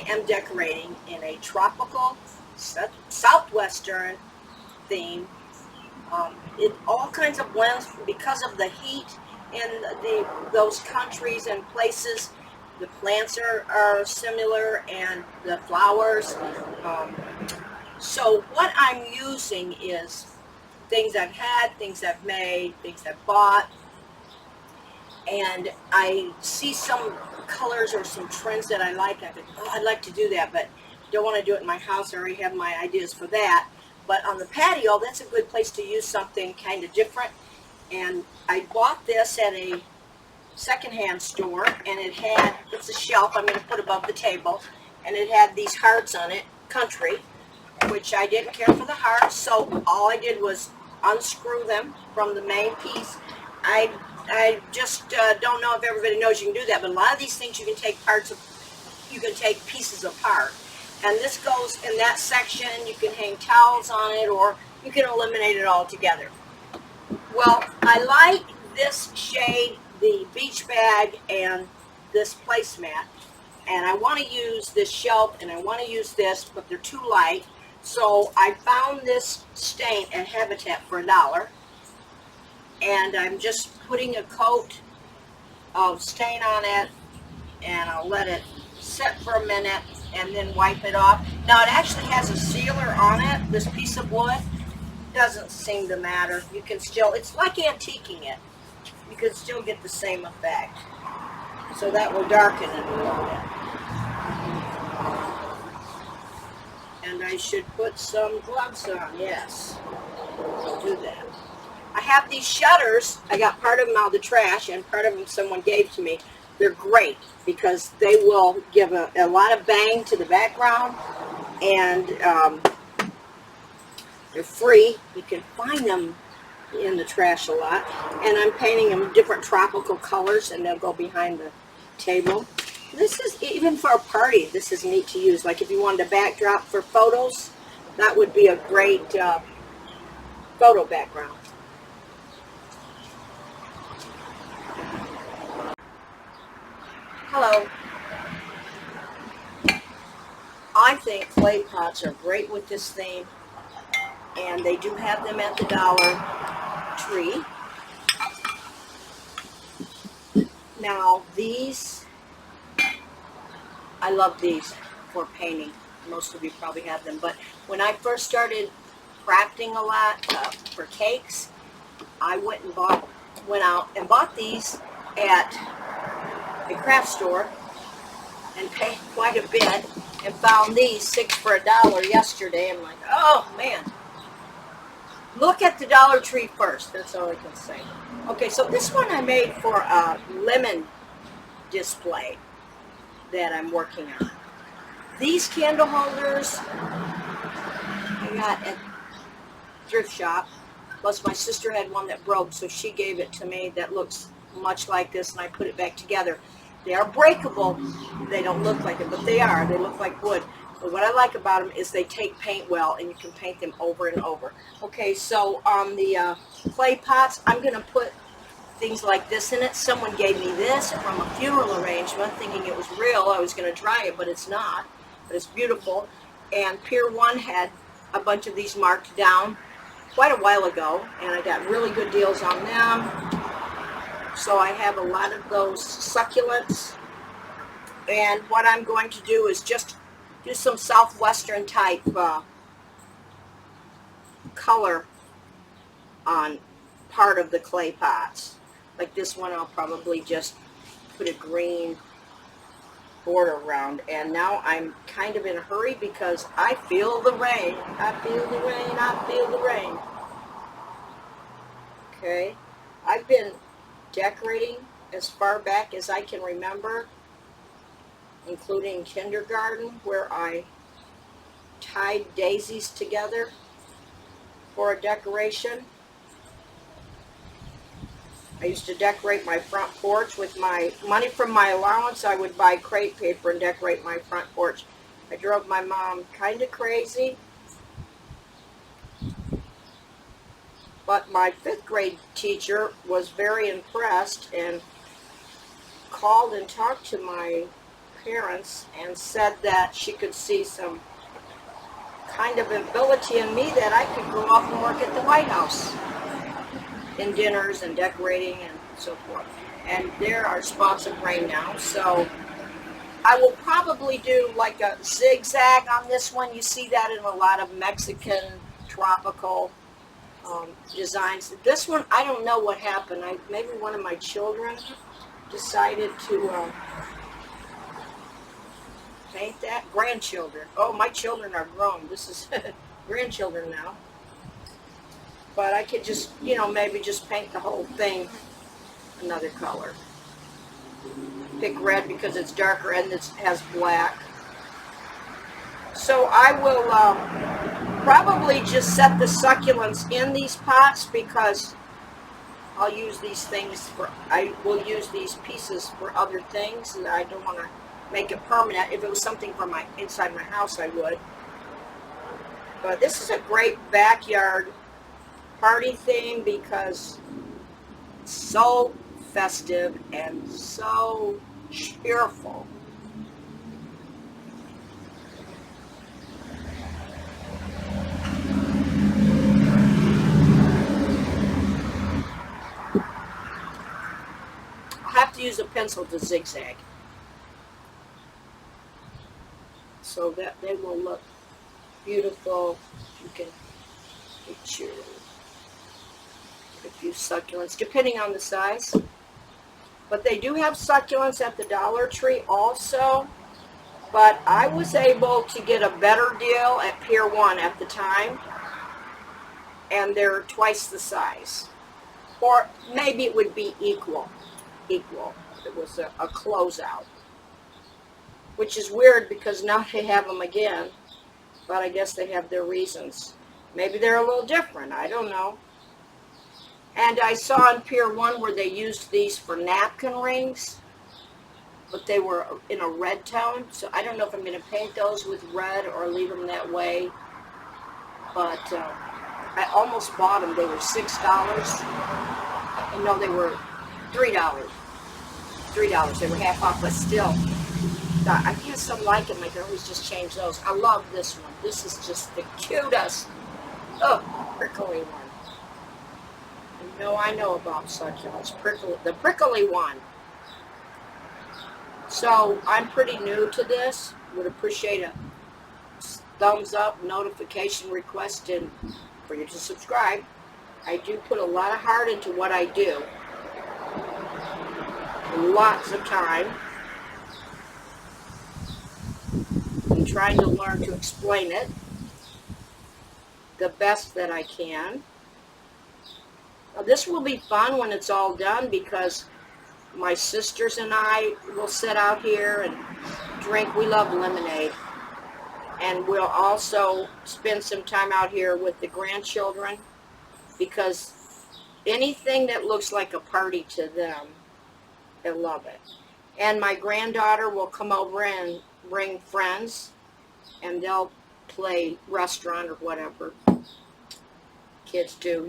am decorating in a tropical southwestern theme. It all kinds of blends because of the heat in those countries and places. The plants are similar and the flowers. Um, so what I'm using is things I've had, things I've made, things I've bought, and I see some colors or some trends that I like. I think, oh, I'd like to do that, but don't want to do it in my house. I already have my ideas for that. But on the patio, that's a good place to use something kind of different. And I bought this at a secondhand store, and it's a shelf I'm going to put above the table, and it had these hearts on it, country, which I didn't care for the hearts, so all I did was unscrew them from the main piece. I just don't know if everybody knows you can do that, but a lot of these things you can take you can take pieces apart. And this goes in that section. You can hang towels on it, or you can eliminate it altogether. Well, I like this shade, the beach bag, and this placemat. And I want to use this shelf, and I want to use this, but they're too light. So I found this stain at Habitat for $1. And I'm just putting a coat of stain on it, and I'll let it sit for a minute and then wipe it off. Now it actually has a sealer on it, this piece of wood. Doesn't seem to matter. You can still, it's like antiquing it. You can still get the same effect. So that will darken it a little bit. And I should put some gloves on, yes. I'll do that. I have these shutters. I got part of them out of the trash, and part of them someone gave to me. They're great because they will give a lot of bang to the background, and they're free. You can find them in the trash a lot. And I'm painting them different tropical colors, and they'll go behind the table. This is, even for a party, this is neat to use. Like if you wanted a backdrop for photos, that would be a great photo background. Hello. I think clay pots are great with this theme, and they do have them at the Dollar Tree. Now these, I love these for painting. Most of you probably have them, but when I first started crafting a lot for cakes, I went out and bought these at a craft store and paid quite a bit, and found these 6 for $1 yesterday. I'm like, oh man. Look at the Dollar Tree first. That's all I can say. Okay, so this one I made for a lemon display that I'm working on. These candle holders I got at thrift shop. Plus my sister had one that broke, so she gave it to me that looks much like this, and I put it back together. They are breakable. They don't look like it, but they are. They look like wood. But what I like about them is they take paint well, and you can paint them over and over. Okay, so on the clay pots, I'm going to put things like this in it. Someone gave me this from a funeral arrangement, thinking it was real. I was going to try it, but it's not. But it's beautiful. And Pier 1 had a bunch of these marked down quite a while ago, and I got really good deals on them. So I have a lot of those succulents. And what I'm going to do is just do some southwestern type color on part of the clay pots. Like this one, I'll probably just put a green border around. And now I'm kind of in a hurry because I feel the rain. I feel the rain. I feel the rain. Okay. I've been decorating as far back as I can remember, including kindergarten, where I tied daisies together for a decoration. I used to decorate my front porch with my money from my allowance. I would buy crepe paper and decorate my front porch. I drove my mom kind of crazy. But my 5th grade teacher was very impressed and called and talked to my parents and said that she could see some kind of ability in me that I could go off and work at the White House in dinners and decorating and so forth. And there are spots of rain now, so I will probably do like a zigzag on this one. You see that in a lot of Mexican tropical designs. This one, I don't know what happened. Maybe one of my children decided to paint that. Grandchildren. Oh, my children are grown. This is grandchildren now. But I could just, maybe just paint the whole thing another color. Pick red because it's darker and it has black. So I will probably just set the succulents in these pots because I'll use these things I will use these pieces for other things, and I don't want to make it permanent. If it was something for inside my house, I would. But this is a great backyard party theme because it's so festive and so cheerful. I'll have to use a pencil to zigzag so that they will look beautiful. You can get your a few succulents depending on the size, but they do have succulents at the Dollar Tree also. But I was able to get a better deal at Pier 1 at the time, and they're twice the size, or maybe it would be equal. It was a closeout, which is weird because now they have them again, but I guess they have their reasons. Maybe they're a little different, I don't know. And I saw on Pier 1 where they used these for napkin rings, but they were in a red tone, so I don't know if I'm going to paint those with red or leave them that way. But I almost bought them. They were $6. No, they were $3. They were half off, but still, I guess I like them. I can always just change those. I love this one. This is just the cutest. Oh, prickly one. I know about succulents. The prickly one. So I'm pretty new to this. Would appreciate a thumbs up, notification request, and for you to subscribe. I do put a lot of heart into what I do. Lots of time. I'm trying to learn to explain it the best that I can. Now, this will be fun when it's all done because my sisters and I will sit out here and drink. We love lemonade. And we'll also spend some time out here with the grandchildren because anything that looks like a party to them, they love it. And my granddaughter will come over and bring friends, and they'll play restaurant or whatever kids do,